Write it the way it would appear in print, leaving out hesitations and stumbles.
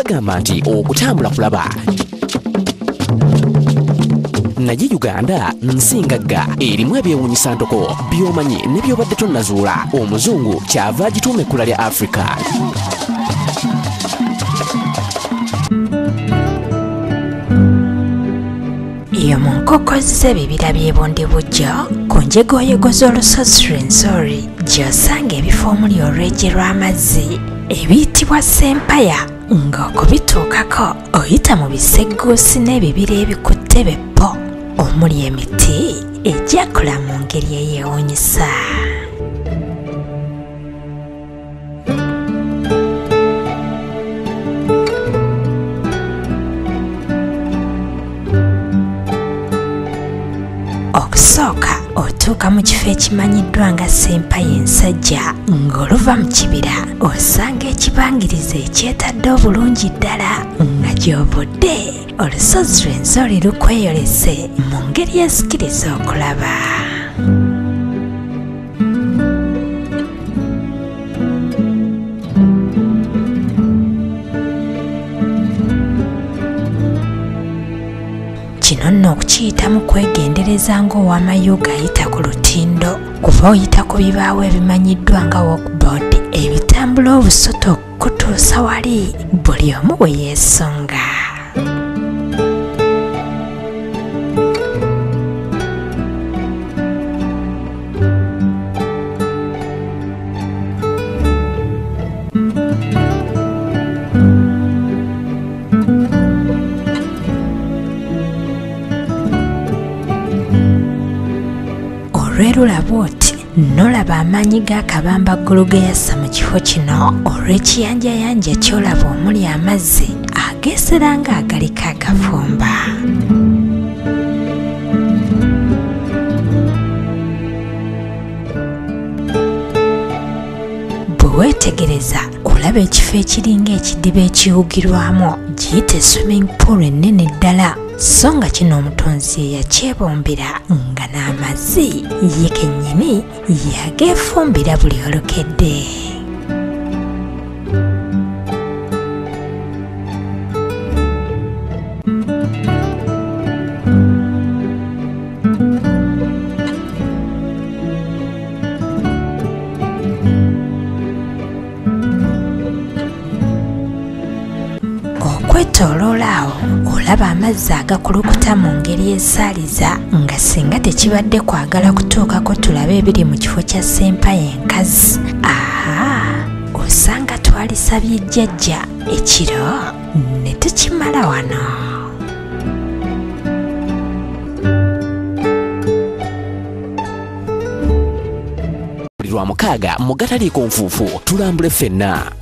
bagamba nti okutambula kulaba. Naye Uganda nsingagga erimu ebyewuunyisa ntoko by'omanyi ne by'obadde tonnazuula. Omuzungu kyava agituuma ekkula lya Africa. Iyo mu nkokozi z'ebibira by'ebondi bujjo ku njegoyego z'olusozi Rwenzori gy'osanga ebifo omuli olwejje lw'amazzi ebiyitibwa Sempaya ng'okubituukako oyita mu bisegguusi n'ebibira ebikutte beppo omuli emiti egyakula mu ngeri eyeewuunyisa. Okusooka otuuka mu kifo ekimanyiddwa nga Sempaya ensajja ng'oluva mu kibira osanga ekibangirizi ekyetadde obulungi ddala nga gy'obudde olusozi Rwenzori lukweyolese mu ngeri esikiriza okulaba. Kino nno okukiyitamu kwegendereza ng'ow'amayuga ayita ku lutindo kuba oyita ku bibaawo ebimanyiddwa nga walkboard ebitambula obusoto okutuusa wali buli omu we yeesonga. Olw'erulaba oti n'olaba amaanyi g'akabambaggulu ge yassa mu kifo kino olw'ekiyanjayanja ky'olaba omuli amazzi ageesera ng'agaliko agafumba. Bwe weetegereza olaba ekifo ekiringa ekidiba ekiwugirwamu giyite swimming pool ennene ddala so nga kino omutonzi ye yakyebumbira nga n'amazzi ye kennyini yageefumbira buli olukedde. Okwetooloola awo olaba amazzi agakulukuta mu ngeri esaaliza nga singa tekibadde kwagala kutuukako tulabe ebiri mu kifo kya Sempaya enkazi. Osanga twalisabye jjajja ekiro ne tukimala wano. Lwa mukaaga mu gataliiko nfuufu tulambule ffenna.